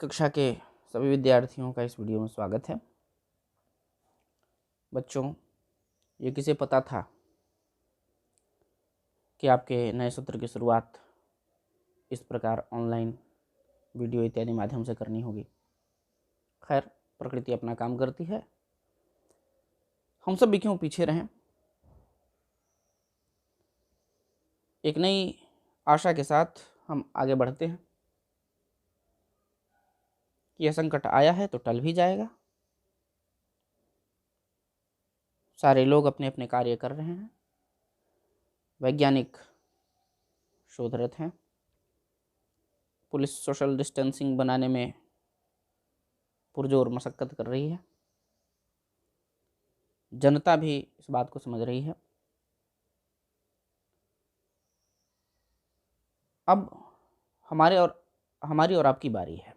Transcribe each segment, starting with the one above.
कक्षा के सभी विद्यार्थियों का इस वीडियो में स्वागत है। बच्चों, ये किसे पता था कि आपके नए सत्र की शुरुआत इस प्रकार ऑनलाइन वीडियो इत्यादि माध्यम से करनी होगी। खैर, प्रकृति अपना काम करती है, हम सब भी क्यों पीछे रहें। एक नई आशा के साथ हम आगे बढ़ते हैं। यह संकट आया है तो टल भी जाएगा। सारे लोग अपने अपने कार्य कर रहे हैं, वैज्ञानिक शोधरत हैं, पुलिस सोशल डिस्टेंसिंग बनाने में पुरजोर मशक्कत कर रही है, जनता भी इस बात को समझ रही है। अब हमारी और आपकी बारी है।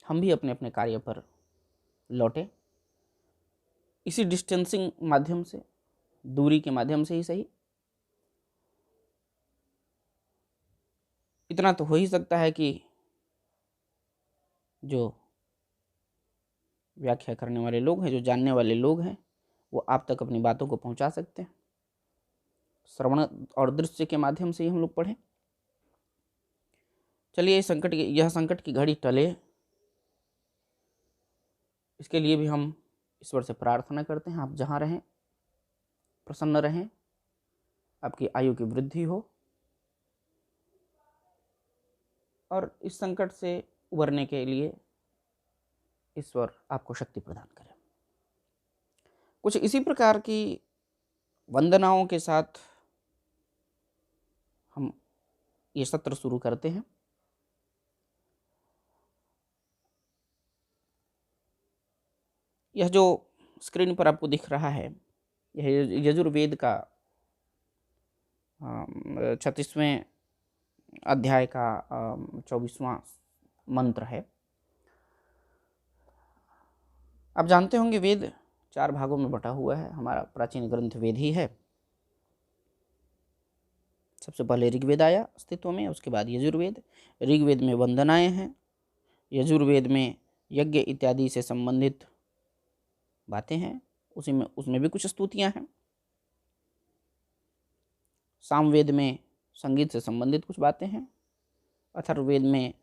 हम भी अपने अपने कार्य पर लौटे, इसी डिस्टेंसिंग माध्यम से, दूरी के माध्यम से ही सही। इतना तो हो ही सकता है कि जो व्याख्या करने वाले लोग हैं, जो जानने वाले लोग हैं, वो आप तक अपनी बातों को पहुंचा सकते हैं। श्रवण और दृश्य के माध्यम से ही हम लोग पढ़ें। चलिए, यह संकट की घड़ी टले, इसके लिए भी हम ईश्वर से प्रार्थना करते हैं। आप जहाँ रहें प्रसन्न रहें, आपकी आयु की वृद्धि हो और इस संकट से उबरने के लिए ईश्वर आपको शक्ति प्रदान करे। कुछ इसी प्रकार की वंदनाओं के साथ हम ये सत्र शुरू करते हैं। यह जो स्क्रीन पर आपको दिख रहा है, यह यजुर्वेद का 36वें अध्याय का 24वां मंत्र है। आप जानते होंगे, वेद 4 भागों में बटा हुआ है। हमारा प्राचीन ग्रंथ वेद ही है। सबसे पहले ऋग्वेद आया अस्तित्व में, उसके बाद यजुर्वेद। ऋग्वेद में वंदनाएं हैं, यजुर्वेद में यज्ञ इत्यादि से संबंधित बातें हैं, उसमें भी कुछ स्तुतियां हैं। सामवेद में संगीत से संबंधित कुछ बातें हैं। अथर्ववेद में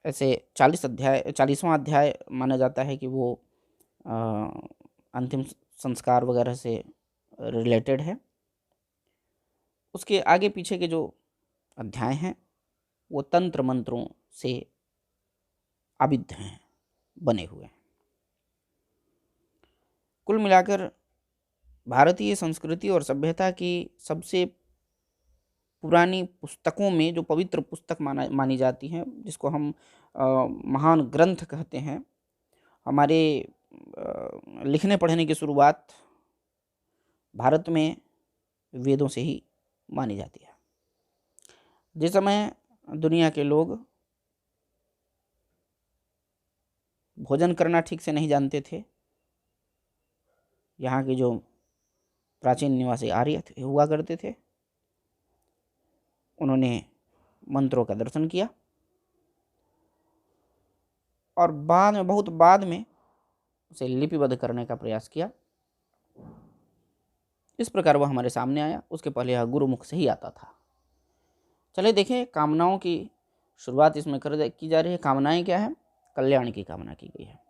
ऐसे 40वां अध्याय माना जाता है कि वो अंतिम संस्कार वगैरह से रिलेटेड है। उसके आगे पीछे के जो अध्याय हैं वो तंत्र मंत्रों से आबिद्ध हैं, बने हुए हैं। कुल मिलाकर भारतीय संस्कृति और सभ्यता की सबसे पुरानी पुस्तकों में जो पवित्र पुस्तक मानी जाती है, जिसको हम महान ग्रंथ कहते हैं, हमारे लिखने पढ़ने की शुरुआत भारत में वेदों से ही मानी जाती है। जिस समय दुनिया के लोग भोजन करना ठीक से नहीं जानते थे, यहाँ के जो प्राचीन निवासी आर्य हुआ करते थे, उन्होंने मंत्रों का दर्शन किया और बहुत बाद में उसे लिपिबद्ध करने का प्रयास किया। इस प्रकार वह हमारे सामने आया। उसके पहले यह गुरुमुख से ही आता था। चले देखें, कामनाओं की शुरुआत इसमें की जा रही है। कामनाएं क्या है? कल्याण की कामना की गई है।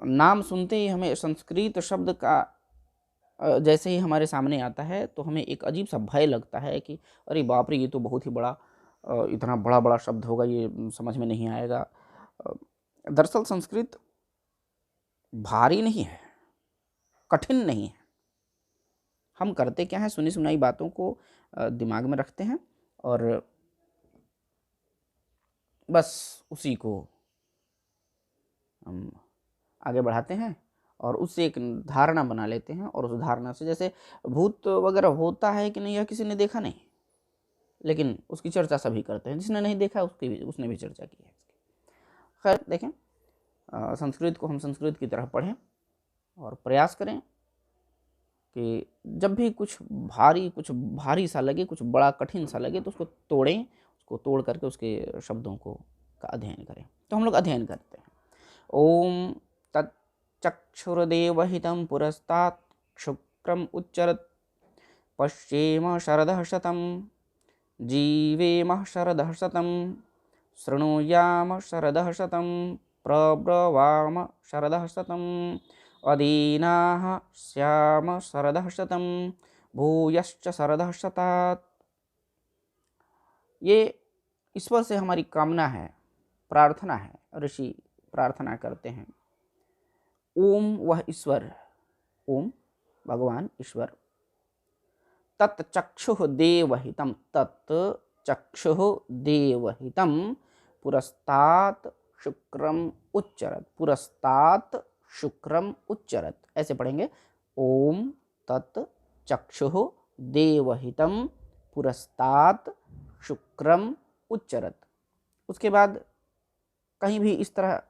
नाम सुनते ही हमें संस्कृत शब्द का जैसे ही हमारे सामने आता है तो हमें एक अजीब सा भय लगता है कि अरे बाप रे, ये तो बहुत ही बड़ा, इतना बड़ा बड़ा शब्द होगा, ये समझ में नहीं आएगा। दरअसल संस्कृत भारी नहीं है, कठिन नहीं है। हम करते क्या है, सुनी सुनाई बातों को दिमाग में रखते हैं और बस उसी को हम आगे बढ़ाते हैं और उससे एक धारणा बना लेते हैं। और उस धारणा से, जैसे भूत वगैरह होता है कि नहीं, यह किसी ने देखा नहीं, लेकिन उसकी चर्चा सभी करते हैं। जिसने नहीं देखा उसने भी चर्चा की है। खैर देखें, संस्कृत को हम संस्कृत की तरह पढ़ें और प्रयास करें कि जब भी कुछ भारी सा लगे, कुछ बड़ा कठिन सा लगे, तो उसको तोड़ें, उसको तोड़ करके उसके शब्दों को का अध्ययन करें। तो हम लोग अध्ययन करते हैं। ओम तच्चक्षुर्देवहितं पुरस्तात् शुक्रम उच्चरत् पश्येम शरदः शतं जीवेम शरदः शतं शृणुयाम शरदः शतं प्रब्रवाम शरदः शतम् अदीनाः स्याम शरदः शतं भूयश्च शरदः शतात्। ये ईश्वर से हमारी कामना है, प्रार्थना है। ऋषि प्रार्थना करते हैं। ओम वह ईश्वर, ओम भगवान ईश्वर, तत्चक्षुः देवहितं, तत्चक्षुः देवहितं पुरस्तात् शुक्रम उच्चरत्, पुरस्तात् शुक्रम उच्चरत्, ऐसे पढ़ेंगे। ओम तत्चक्षुः देवहितं पुरस्तात् शुक्रम उच्चरत्। उसके बाद कहीं भी इस तरह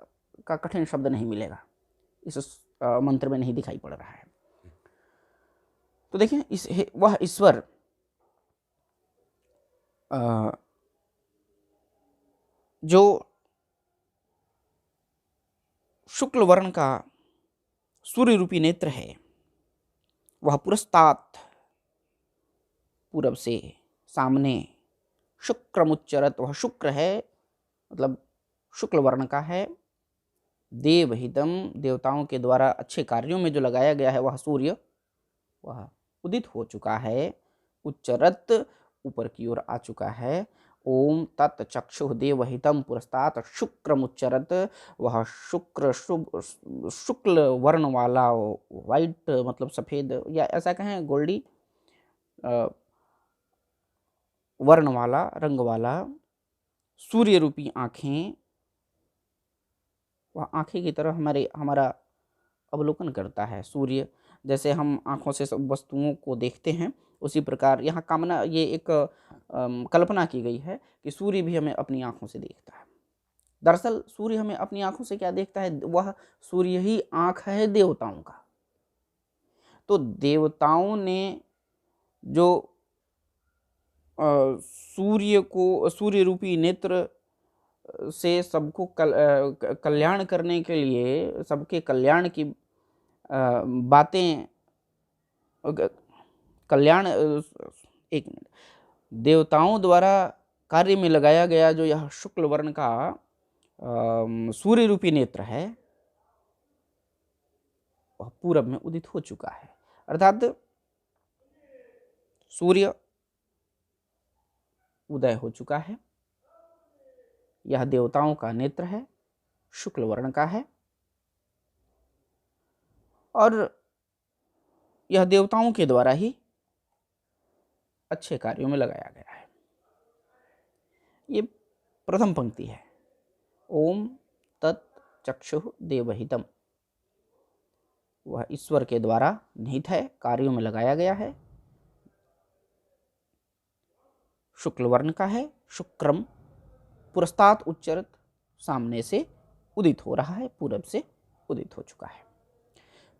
का कठिन शब्द नहीं मिलेगा, इस मंत्र में नहीं दिखाई पड़ रहा है। तो देखिए, वह ईश्वर जो शुक्ल वर्ण का सूर्य रूपी नेत्र है, वह पुरस्तात्, पूरब से, सामने, शुक्रमुच्चरत, वह शुक्र है, मतलब शुक्ल वर्ण का है। देवहितम, देवताओं के द्वारा अच्छे कार्यों में जो लगाया गया है वह सूर्य, वह उदित हो चुका है। उच्चरत, ऊपर की ओर आ चुका है। ओम तत्चक्षुः देवहितं पुरस्तात् शुक्रमुच्चरत, वह शुक्ल वर्ण वाला, वाइट मतलब सफ़ेद, या ऐसा कहें गोल्डी वर्ण वाला, रंग वाला सूर्य रूपी आँखें, वह आँखें की तरह हमारा अवलोकन करता है। सूर्य जैसे हम आँखों से सब वस्तुओं को देखते हैं, उसी प्रकार यहाँ कामना, ये एक कल्पना की गई है कि सूर्य भी हमें अपनी आँखों से देखता है। दरअसल सूर्य हमें अपनी आँखों से क्या देखता है? वह सूर्य ही आँख है देवताओं का। तो देवताओं ने जो सूर्य रूपी नेत्र से सबको कल्याण करने के लिए, सबके कल्याण की बातें, कल्याण, एक मिनट, देवताओं द्वारा कार्य में लगाया गया जो यह शुक्ल वर्ण का सूर्य रूपी नेत्र है, वह पूरब में उदित हो चुका है। अर्थात सूर्य उदय हो चुका है। यह देवताओं का नेत्र है, शुक्ल वर्ण का है, और यह देवताओं के द्वारा ही अच्छे कार्यों में लगाया गया है। ये प्रथम पंक्ति है। ओम तत्चक्षुः देवहितम, वह ईश्वर के द्वारा निहित है, कार्यों में लगाया गया है, शुक्ल वर्ण का है, शुक्रम, पुरस्तात् उच्चरत, सामने से उदित हो रहा है, पूरब से उदित हो चुका है।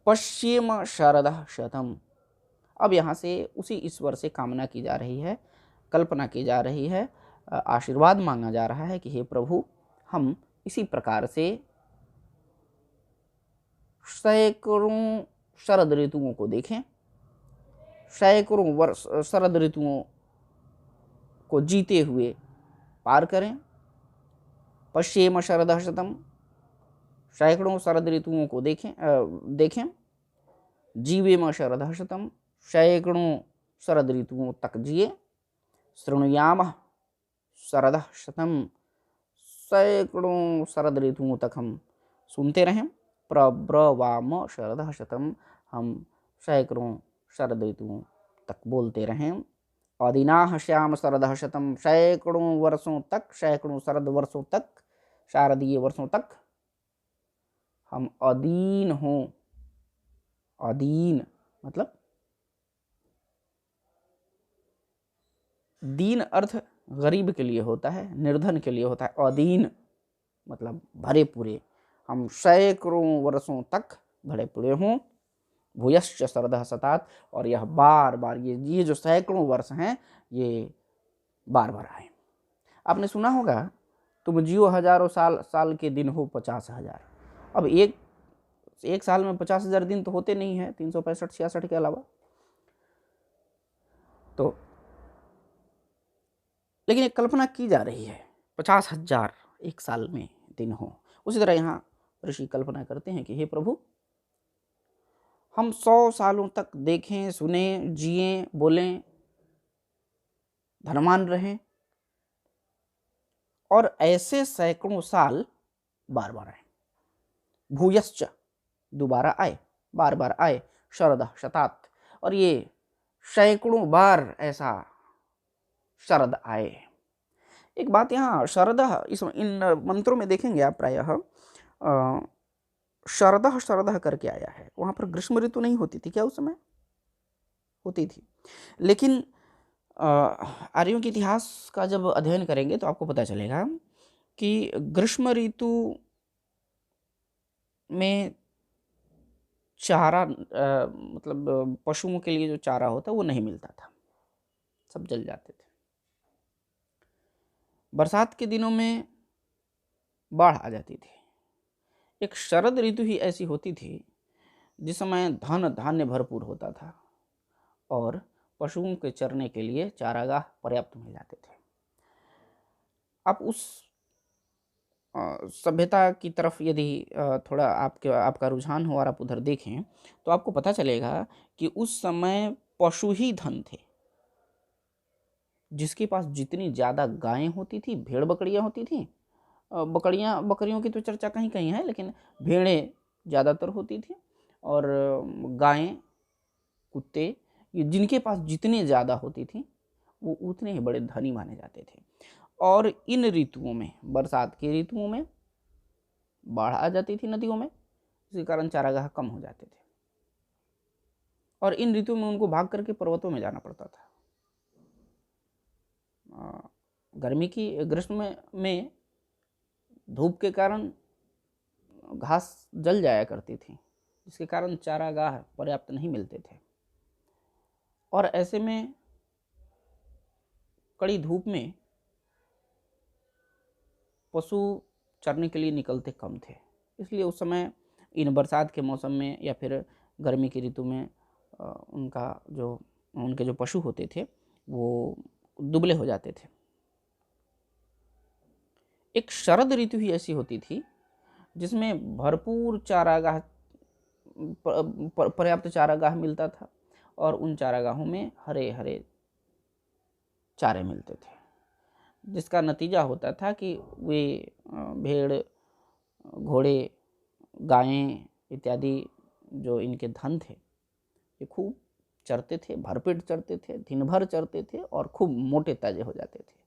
पश्येम शरदः शतम्, अब यहाँ से उसी ईश्वर से कामना की जा रही है, कल्पना की जा रही है, आशीर्वाद मांगा जा रहा है कि हे प्रभु, हम इसी प्रकार से सैकड़ों शरद ऋतुओं को देखें, सैकड़ों वर्ष शरद ऋतुओं को जीते हुए पार करें। पश्येम शरदः शतम्, सैकड़ों शरद ऋतुओं को देखें। जीवेम शरदः शतम्, सैकड़ों शरद ऋतुओं तक जिए। शृणुयाम शरदः शतम्, सैकड़ों शरद ऋतुओं तक हम सुनते रहें। प्रब्रवाम शरदः शतम्, हम सैकड़ों शरद ऋतुओं तक बोलते रहें। अदीनाः श्याम शरदः शतम्, सैकड़ों वर्षों तक, सैकड़ों शरद वर्षों तक, शारदीय वर्षों तक हम अदीन हों। अदीन मतलब दीन अर्थ गरीब के लिए होता है, निर्धन के लिए होता है। अदीन मतलब भरे पूरे, हम सैकड़ों वर्षों तक भरे पूरे हों। भूयश्च शरदः शतात्, और यह बार बार ये जो सैकड़ों वर्ष हैं ये बार बार आए। आपने सुना होगा, तुम जियो हजारों साल, साल के दिन हो 50,000। अब एक साल में 50,000 दिन तो होते नहीं है, 365-66 के अलावा। तो लेकिन एक कल्पना की जा रही है 50,000 एक साल में दिन हो। उसी तरह यहाँ ऋषि कल्पना करते हैं कि हे प्रभु, हम 100 सालों तक देखें, सुने, जिए, बोलें, धनवान रहें, और ऐसे सैकड़ों साल बार बार आए। भूयश्च, दोबारा आए, बार बार आए, शरद शतात, और ये सैकड़ों बार ऐसा शरद आए। एक बात यहाँ शरद, इन मंत्रों में देखेंगे आप प्रायः शरद शरद करके आया है। वहां पर ग्रीष्म ऋतु नहीं होती थी क्या? उस समय होती थी, लेकिन आर्यों के इतिहास का जब अध्ययन करेंगे तो आपको पता चलेगा कि ग्रीष्म ऋतु में चारा, मतलब पशुओं के लिए जो चारा होता वो नहीं मिलता था, सब जल जाते थे। बरसात के दिनों में बाढ़ आ जाती थी। एक शरद ऋतु ही ऐसी होती थी जिस समय धन धान्य भरपूर होता था और पशुओं के चरने के लिए चारागाह पर्याप्त मिल जाते थे। आप उस सभ्यता की तरफ यदि थोड़ा आपका रुझान हो और आप उधर देखें तो आपको पता चलेगा कि उस समय पशु ही धन थे। जिसके पास जितनी ज़्यादा गायें होती थी, भेड़ बकरियां होती थी, बकरियों की तो चर्चा कहीं कहीं है, लेकिन भेड़ें ज़्यादातर होती थी, और गायें, कुत्ते, ये जिनके पास जितने ज़्यादा होती थी वो उतने ही बड़े धनी माने जाते थे। और इन ऋतुओं में, बरसात के ऋतुओं में बाढ़ आ जाती थी नदियों में, इसके कारण चारागाह कम हो जाते थे, और इन ऋतुओं में उनको भाग करके पर्वतों में जाना पड़ता था। ग्रीष्म में धूप के कारण घास जल जाया करती थी, जिसके कारण चारागाह पर्याप्त नहीं मिलते थे, और ऐसे में कड़ी धूप में पशु चरने के लिए निकलते कम थे। इसलिए उस समय इन बरसात के मौसम में या फिर गर्मी की ऋतु में उनके जो पशु होते थे वो दुबले हो जाते थे। एक शरद ऋतु ही ऐसी होती थी जिसमें भरपूर चारागाह, पर्याप्त चारागाह मिलता था, और उन चारागाहों में हरे हरे चारे मिलते थे, जिसका नतीजा होता था कि वे भेड़, घोड़े, गायें इत्यादि जो इनके धन थे ये खूब चरते थे, भरपेट चरते थे, दिन भर चरते थे, और खूब मोटे ताजे हो जाते थे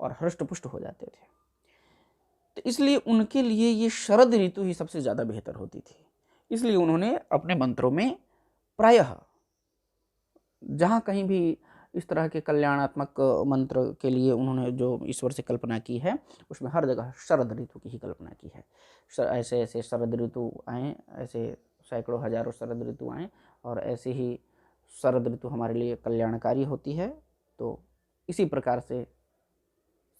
और हृष्ट पुष्ट हो जाते थे। तो इसलिए उनके लिए ये शरद ऋतु ही सबसे ज़्यादा बेहतर होती थी। इसलिए उन्होंने अपने मंत्रों में प्रायः जहाँ कहीं भी इस तरह के कल्याणात्मक मंत्र के लिए उन्होंने जो ईश्वर से कल्पना की है, उसमें हर जगह शरद ऋतु की ही कल्पना की है। ऐसे ऐसे शरद ऋतु आए, ऐसे सैकड़ों हजारों शरद ऋतु आए, और ऐसे ही शरद ऋतु हमारे लिए कल्याणकारी होती है। तो इसी प्रकार से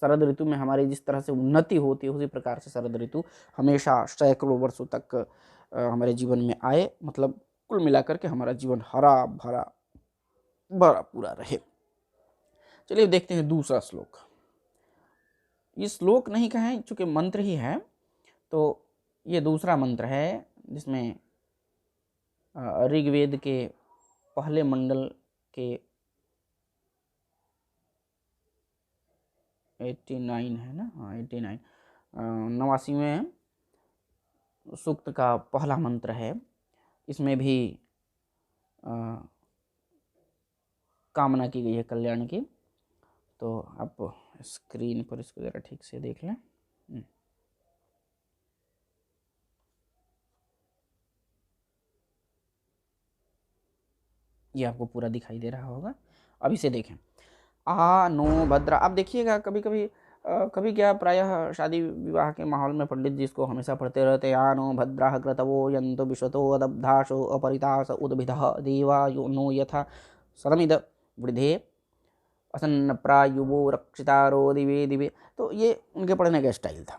शरद ऋतु में हमारी जिस तरह से उन्नति होती है, उसी प्रकार से शरद ऋतु हमेशा सैकड़ों वर्षों तक हमारे जीवन में आए, मतलब कुल मिलाकर के हमारा जीवन हरा भरा भरा पूरा रहे। चलिए देखते हैं दूसरा श्लोक। ये श्लोक नहीं कहें, चूंकि मंत्र ही है, तो ये दूसरा मंत्र है जिसमें ऋग्वेद के पहले मंडल के 89 है ना, हाँ 89, 89वें सूक्त का पहला मंत्र है। इसमें भी कामना की गई है कल्याण की। तो आप स्क्रीन पर इसको ज़रा ठीक से देख लें। ये आपको पूरा दिखाई दे रहा होगा। अब इसे देखें। आ नो भद्रा। आप देखिएगा कभी कभी कभी क्या प्रायः शादी विवाह के माहौल में पंडित जी इसको हमेशा पढ़ते रहते हैं, आनो भद्राः क्रतवो यन्तु विश्वतो अदब्धासो अपरितास उद्भिदः देवा यो नो यथा सदमिद वृद्धे असन्न प्रायुवो रक्षितारो दिवे दिवे। तो ये उनके पढ़ने का स्टाइल था।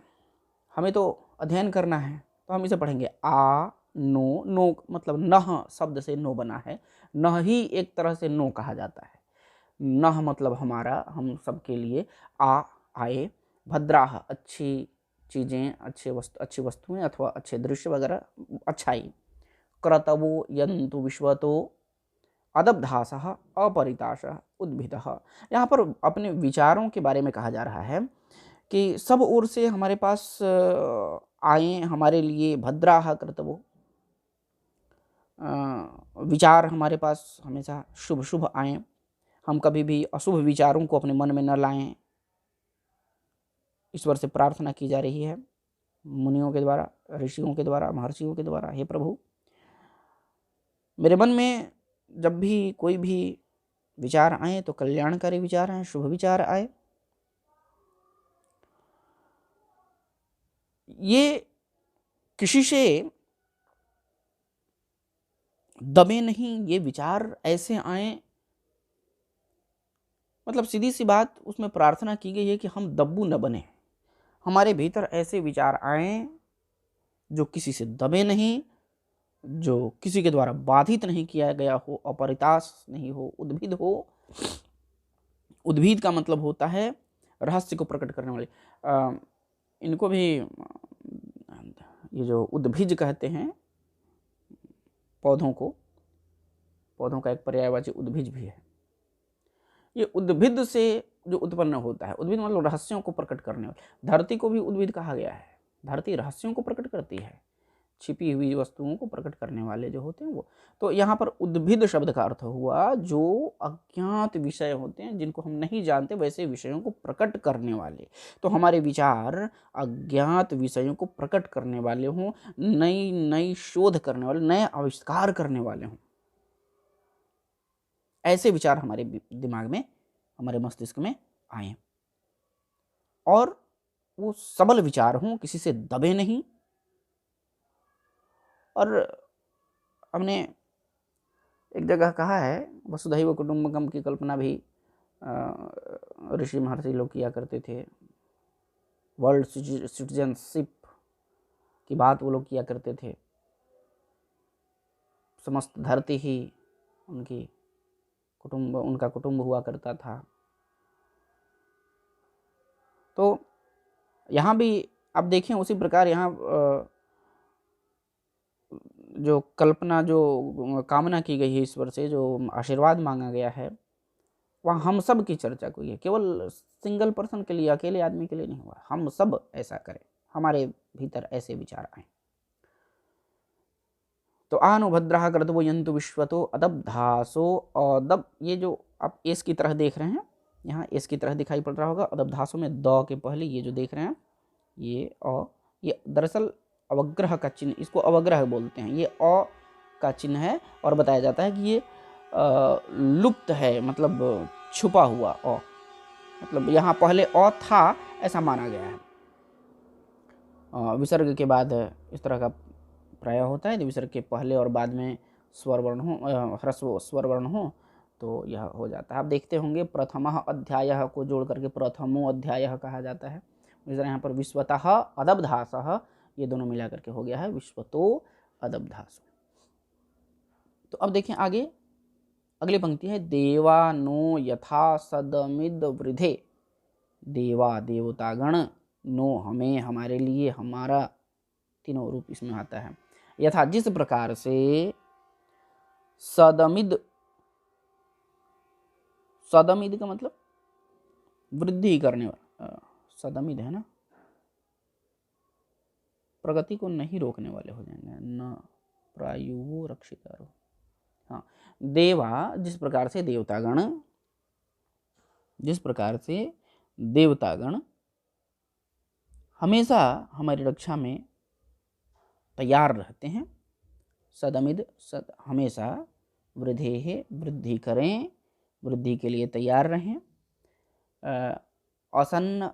हमें तो अध्ययन करना है तो हम इसे पढ़ेंगे आ नो। नो मतलब नह शब्द से नो बना है, नह ही एक तरह से नो कहा जाता है। नह मतलब हमारा, हम सबके लिए। आ आए, भद्राह अच्छी चीज़ें, अच्छी वस्तुएं अथवा अच्छे दृश्य वगैरह, अच्छाई। क्रतवो यन्तु विश्वतो अदब्धासः अपरिताशः उद्भिदः। यहाँ पर अपने विचारों के बारे में कहा जा रहा है कि सब ओर से हमारे पास आए, हमारे लिए भद्राः क्रतवो, विचार हमारे पास हमेशा शुभ शुभ आए। हम कभी भी अशुभ विचारों को अपने मन में न लाएं, ईश्वर से प्रार्थना की जा रही है मुनियों के द्वारा, ऋषियों के द्वारा, महर्षियों के द्वारा। हे प्रभु, मेरे मन में जब भी कोई भी विचार आए तो कल्याणकारी विचार आए, शुभ विचार आए। ये किसी से दबे नहीं, ये विचार ऐसे आए, मतलब सीधी सी बात, उसमें प्रार्थना की गई है कि हम दब्बू न बने। हमारे भीतर ऐसे विचार आए जो किसी से दबे नहीं, जो किसी के द्वारा बाधित नहीं किया गया हो, अपरितास नहीं हो, उद्भिद हो। उद्भिद का मतलब होता है रहस्य को प्रकट करने वाले। इनको भी ये जो उद्भिज कहते हैं पौधों को, पौधों का एक पर्यायवाची उद्भिज भी है। ये उद्भिद से जो उत्पन्न होता है, उद्भिद मतलब रहस्यों को प्रकट करने वाले। धरती को भी उद्भिद कहा गया है। धरती रहस्यों को प्रकट करती है, छिपी हुई वस्तुओं को प्रकट करने वाले जो होते हैं वो। तो यहाँ पर उद्भिद शब्द का अर्थ हुआ जो अज्ञात विषय होते हैं, जिनको हम नहीं जानते, वैसे विषयों को प्रकट करने वाले। तो हमारे विचार अज्ञात विषयों को प्रकट करने वाले हों, नई नई शोध करने वाले, नए आविष्कार करने वाले हों, ऐसे विचार हमारे दिमाग में, हमारे मस्तिष्क में आए, और वो सबल विचार हों, किसी से दबे नहीं। और हमने एक जगह कहा है, वसुधैव कुटुंबकम की कल्पना भी ऋषि महर्षि लोग किया करते थे। वर्ल्ड सिटीजनशिप की बात वो लोग किया करते थे। समस्त धरती ही उनका कुटुंब हुआ करता था। तो यहाँ भी आप देखें उसी प्रकार यहाँ जो कल्पना, जो कामना की गई है ईश्वर से, जो आशीर्वाद मांगा गया है, वह हम सब की चर्चा को है। केवल सिंगल पर्सन के लिए, अकेले आदमी के लिए नहीं हुआ। हम सब ऐसा करें, हमारे भीतर ऐसे विचार आए। तो आनो भद्राः क्रतवो यन्तु विश्वतो अदब्धासो। अदब, ये जो आप एस की तरह देख रहे हैं, यहाँ एस की तरह दिखाई पड़ रहा होगा। अदब्धासो में द के पहले ये जो देख रहे हैं, ये दरअसल अवग्रह का चिन्ह, इसको अवग्रह बोलते हैं। ये अ का चिन्ह है, और बताया जाता है कि ये लुप्त है, मतलब छुपा हुआ अ, मतलब यहाँ पहले अ था ऐसा माना गया है। विसर्ग के बाद इस तरह का प्राय होता है। विसर्ग के पहले और बाद में स्वर वर्ण हो, ह्रस्व स्वर वर्ण हो, तो यह हो जाता है। आप देखते होंगे प्रथमः अध्यायः को जोड़ करके प्रथमो अध्यायः कहा जाता है। इस तरह यहाँ पर विश्वतः अदब्धासः, ये दोनों मिला करके हो गया है विश्वतो अदब्धासो। तो अब देखें आगे, अगली पंक्ति है देवा नो यथा सदमिद वृधे। देवा देवतागण, नो हमें, हमारे लिए, हमारा, तीनों रूप इसमें आता है। यथा जिस प्रकार से, सदमिद, सदमिद का मतलब वृद्धि करने वाला, सदमिद है ना, प्रगति को नहीं रोकने वाले हो जाएंगे, न प्रायुवो रक्षितारो। हाँ, देवा जिस प्रकार से देवतागण, जिस प्रकार से देवतागण हमेशा हमारी रक्षा में तैयार रहते हैं। सदमिद, सद हमेशा, वृद्धेः वृद्धि करें, वृद्धि के लिए तैयार रहें। असन्न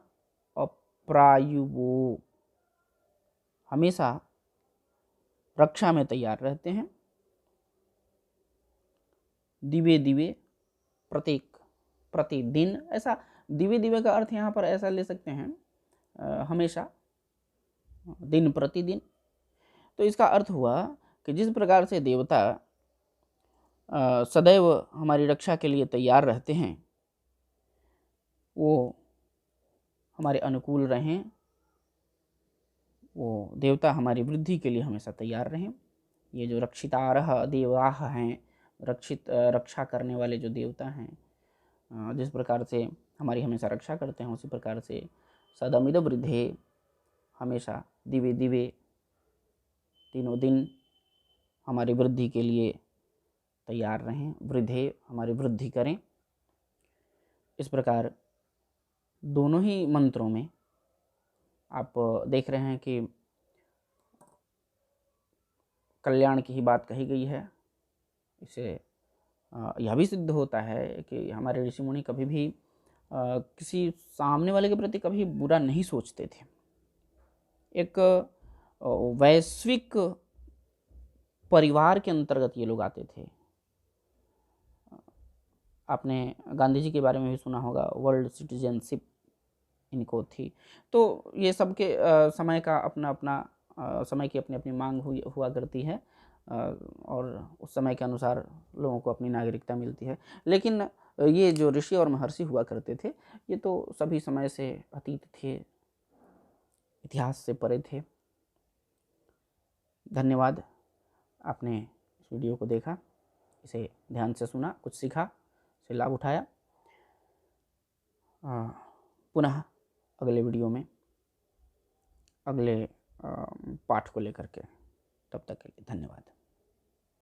प्रायुवो, हमेशा रक्षा में तैयार रहते हैं। दिवे दिवे, प्रत्येक, प्रतिदिन, ऐसा दिवे दिवे का अर्थ यहाँ पर ऐसा ले सकते हैं हमेशा, दिन प्रतिदिन। तो इसका अर्थ हुआ कि जिस प्रकार से देवता सदैव हमारी रक्षा के लिए तैयार रहते हैं, वो हमारे अनुकूल रहें, वो देवता हमारी वृद्धि के लिए हमेशा तैयार रहें। ये जो रक्षितारः देवाः हैं, रक्षा करने वाले जो देवता हैं, जिस प्रकार से हमारी हमेशा रक्षा करते हैं, उसी प्रकार से सदमिद वृद्धे, हमेशा दिवे दिवे, तीनों दिन हमारी वृद्धि के लिए तैयार रहें, वृद्धे, हमारी वृद्धि करें। इस प्रकार दोनों ही मंत्रों में आप देख रहे हैं कि कल्याण की ही बात कही गई है। इसे यह भी सिद्ध होता है कि हमारे ऋषि मुनि कभी भी किसी सामने वाले के प्रति कभी बुरा नहीं सोचते थे। एक वैश्विक परिवार के अंतर्गत ये लोग आते थे। आपने गांधी जी के बारे में भी सुना होगा, वर्ल्ड सिटीजनशिप इनको थी। तो ये सबके समय का अपना अपना समय की अपनी अपनी मांग हुआ करती है, और उस समय के अनुसार लोगों को अपनी नागरिकता मिलती है। लेकिन ये जो ऋषि और महर्षि हुआ करते थे, ये तो सभी समय से अतीत थे, इतिहास से परे थे। धन्यवाद, आपने इस वीडियो को देखा, इसे ध्यान से सुना, कुछ सीखा, इसे लाभ उठाया। पुनः अगले वीडियो में अगले पाठ को लेकर के, तब तक के लिए धन्यवाद।